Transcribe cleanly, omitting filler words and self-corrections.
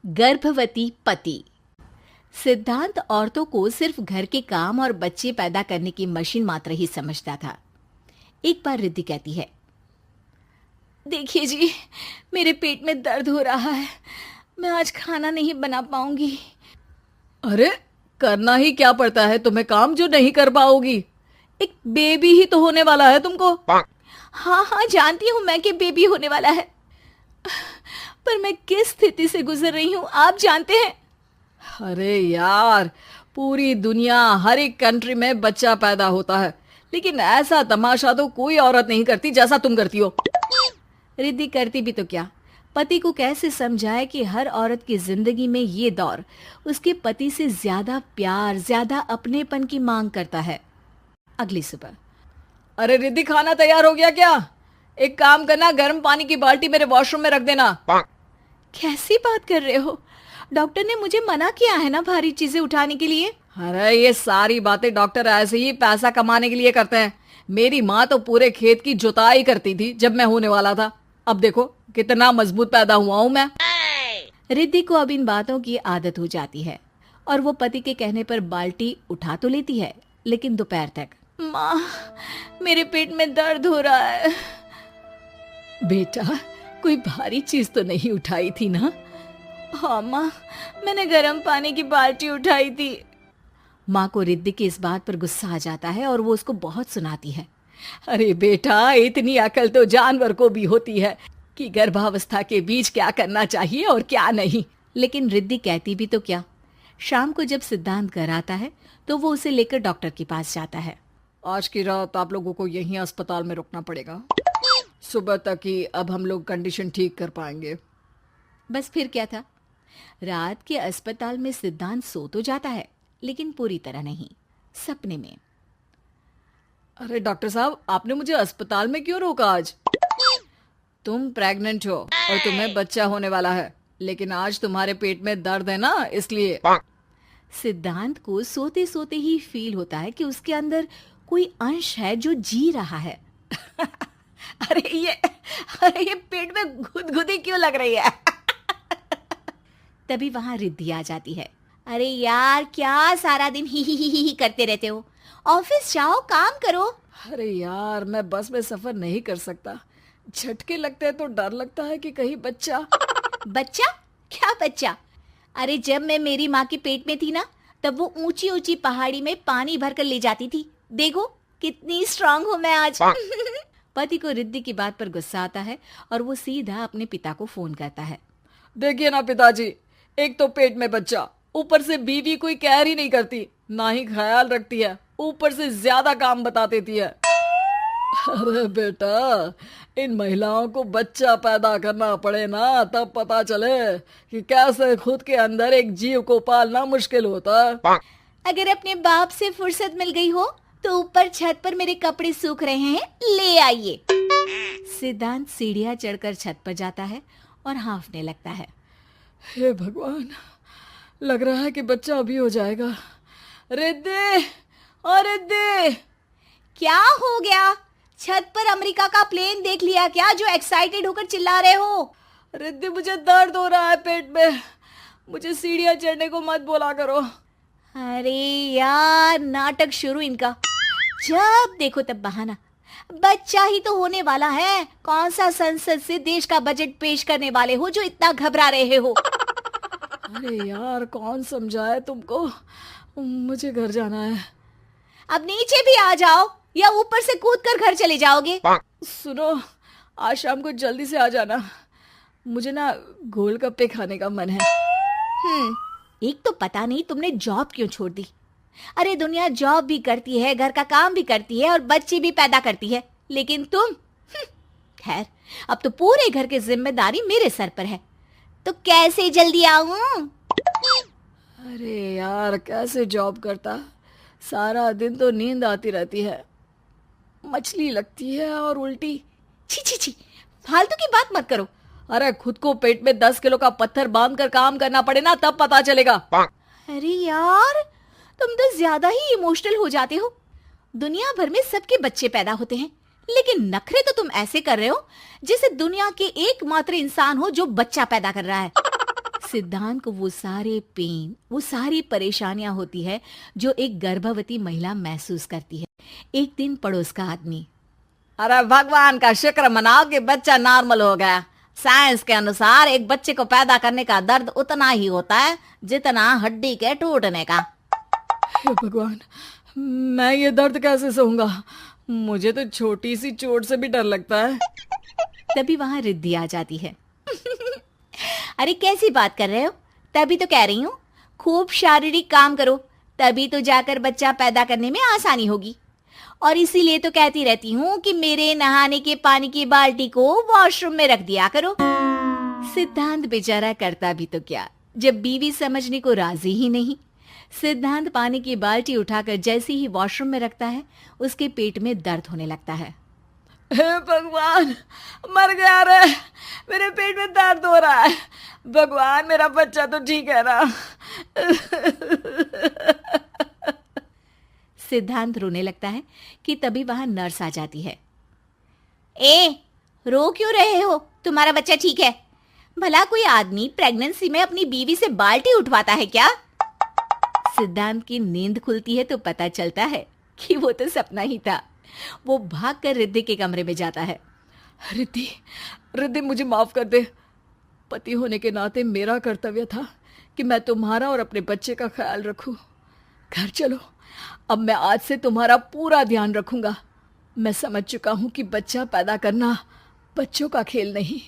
गर्भवती पति। सिद्धांत औरतों को सिर्फ घर के काम और बच्चे पैदा करने की मशीन मात्र ही समझता था। एक बार रिद्धि कहती है, देखिए जी, मेरे पेट में दर्द हो रहा है, मैं आज खाना नहीं बना पाऊंगी। अरे करना ही क्या पड़ता है तुम्हें काम जो नहीं कर पाओगी? एक बेबी ही तो होने वाला है तुमको। हाँ हाँ जानती हूँ मैं कि बेबी होने वाला है, पर मैं किस स्थिति से गुजर रही हूँ आप जानते हैं। अरे यार, पूरी दुनिया हर एक कंट्री में बच्चा पैदा होता है, लेकिन ऐसा तमाशा तो कोई औरत नहीं करती जैसा तुम करती हो। रिद्धि करती भी तो क्या, पति को कैसे समझाए कि हर औरत की जिंदगी में ये दौर उसके पति से ज्यादा प्यार, ज्यादा अपनेपन की मांग करता है। अगली सुबह, अरे रिद्धि, खाना तैयार हो गया क्या? एक काम करना, गर्म पानी की बाल्टी मेरे वॉशरूम में रख देना। कैसी बात कर रहे हो? डॉक्टर ने मुझे मना किया है ना भारी चीजें उठाने के लिए। अरे ये सारी बातें डॉक्टर ऐसे ही पैसा कमाने के लिए करते हैं। मेरी माँ तो पूरे खेत की जुताई करती थी जब मैं होने वाला था। अब देखो कितना मजबूत पैदा हुआ हूं मैं। रिद्धि को अब इन बातों की आदत हो जाती है और वो पति के कहने पर बाल्टी उठा तो लेती है, लेकिन दोपहर तक। माँ, मेरे पेट में दर्द हो रहा है। बेटा, कोई भारी चीज तो नहीं उठाई थी ना? हाँ माँ, मैंने गर्म पानी की बाल्टी उठाई थी। माँ को रिद्धि की इस बात पर गुस्सा आ जाता है और वो उसको बहुत सुनाती है। अरे बेटा, इतनी अकल तो जानवर को भी होती है कि गर्भावस्था के बीच क्या करना चाहिए और क्या नहीं। लेकिन रिद्धि कहती भी तो क्या। शाम को जब सिद्धांत घर आता है तो वो उसे लेकर डॉक्टर के पास जाता है। आज की रात आप लोगों को यहीं अस्पताल में रुकना पड़ेगा, सुबह तक ही अब हम लोग कंडीशन ठीक कर पाएंगे। बस फिर क्या था, रात के अस्पताल में सिद्धांत सो तो जाता है, लेकिन पूरी तरह नहीं, सपने में। अरे डॉक्टर साहब, आपने मुझे अस्पताल में क्यों रोका आज? तुम प्रेग्नेंट हो और तुम्हें बच्चा होने वाला है, लेकिन आज तुम्हारे पेट में दर्द है ना, इसलिए। सिद्धांत को सोते सोते ही फील होता है कि उसके अंदर कोई अंश है जो जी रहा है। अरे ये पेट में गुदगुदी क्यों लग रही है? तभी वहां रिद्धि आ जाती है। अरे यार, क्या सारा दिन ही करते रहते हो? ऑफिस जाओ, काम करो। अरे यार, मैं बस में सफर नहीं कर सकता। झटके लगते हैं तो डर लगता है कि कहीं बच्चा। बच्चा? क्या बच्चा? अरे जब मैं मेरी माँ के पेट में थी ना, तब वो ऊंची ऊंची पहाड़ी में पानी भर कर ले जाती थी। देखो कितनी स्ट्रांग हूँ मैं आज। पति को रिद्धि की बात पर गुस्सा आता है और वो सीधा अपने पिता को फोन करता है। देखिए ना पिताजी, एक तो पेट में बच्चा, ऊपर से बीवी कोई कहर ही नहीं करती, ना ही ख्याल रखती है, ऊपर से ज्यादा काम बता देती है। अरे बेटा, इन महिलाओं को बच्चा पैदा करना पड़े ना, तब पता चले कि कैसे खुद के अंदर एक जीव को पालना मुश्किल होता है। अगर अपने बाप से फुर्सत मिल गई हो तो ऊपर छत पर मेरे कपड़े सूख रहे हैं, ले आइए। सिद्धांत सीढ़ियां चढ़कर छत पर जाता है और हाँफने लगता है। हे भगवान, लग रहा है कि बच्चा अभी हो जाएगा। रिद्धि, ओ रिद्धि! क्या हो गया? छत पर अमेरिका का प्लेन देख लिया क्या जो एक्साइटेड होकर चिल्ला रहे हो? रिद्धि, मुझे दर्द हो रहा है पेट में, मुझे सीढ़ियां चढ़ने को मत बोला करो। अरे यार, नाटक शुरू इनका। जब देखो तब बहाना। बच्चा ही तो होने वाला है, कौन सा संसद से देश का बजट पेश करने वाले हो जो इतना घबरा रहे हो? अरे यार, कौन समझाए तुमको, मुझे घर जाना है। अब नीचे भी आ जाओ या ऊपर से कूदकर घर चले जाओगे? सुनो, आज शाम को जल्दी से आ जाना, मुझे ना गोलगप्पे खाने का मन है। एक तो पता नहीं तुमने जॉब क्यों छोड़ दी। अरे दुनिया जॉब भी करती है, घर का काम भी करती है और बच्चे भी पैदा करती है, लेकिन तुम, खैर, अब तो पूरे घर की जिम्मेदारी मेरे सर पर है, तो कैसे जल्दी आऊं? अरे यार, कैसे जॉब करता, सारा दिन तो नींद आती रहती है, मछली लगती है और उल्टी। छी छी छी, फालतू की बात मत करो। अरे खुद को पेट में 10 किलो का पत्थर बांध कर काम करना पड़े ना, तब पता चलेगा। अरे यार, तुम तो ज्यादा ही इमोशनल हो जाते हो। दुनिया भर में सबके बच्चे पैदा होते हैं, लेकिन नखरे तो तुम ऐसे कर रहे हो जैसे दुनिया के एकमात्र इंसान हो जो बच्चा पैदा कर रहा है। सिद्धांत को वो सारे पेन, वो सारी परेशानियां होती है जो एक गर्भवती महिला महसूस करती है। एक दिन पड़ोस का आदमी, अरे भगवान का शुक्र मनाओ कि बच्चा नॉर्मल हो गया। साइंस के अनुसार एक बच्चे को पैदा करने का दर्द उतना ही होता है जितना हड्डी के टूटने का। हे भगवान, मैं ये दर्द कैसे सहूंगा? मुझे तो छोटी सी चोट से भी डर लगता है। तभी वहां रिद्धि आ जाती है। अरे कैसी बात कर रहे हो? तभी तो कह रही हूँ, खूब शारीरिक काम करो, तभी तो जाकर बच्चा पैदा करने में आसानी होगी। और इसीलिए तो कहती रहती हूँ कि मेरे नहाने के पानी की बाल्टी को वॉशरूम में रख दिया करो। सिद्धांत बेचारा करता भी तो क्या, जब बीवी समझने को राजी ही नहीं। सिद्धांत पानी की बाल्टी उठाकर जैसे ही वॉशरूम में रखता है, उसके पेट में दर्द होने लगता है। हे भगवान, मर गया रे, मेरे पेट में दर्द हो रहा है। भगवान, मेरा बच्चा तो ठीक है ना? सिद्धांत रोने लगता है कि तभी वहां नर्स आ जाती है। ए, रो क्यों रहे हो? तुम्हारा बच्चा ठीक है। भला कोई आदमी प्रेगनेंसी में अपनी बीवी से बाल्टी उठवाता है क्या? सिद्धांत की नींद खुलती है तो पता चलता है कि वो तो सपना ही था। वो भागकर रिद्धि के कमरे में जाता है। रिद्धि, रिद्धि, मुझे माफ कर दे। पति होने के नाते मेरा कर्तव्य था कि मैं तुम्हारा और अपने बच्चे का ख्याल रखूं। घर चलो, अब मैं आज से तुम्हारा पूरा ध्यान रखूंगा। मैं समझ चुका हूं कि बच्चा पैदा करना बच्चों का खेल नहीं,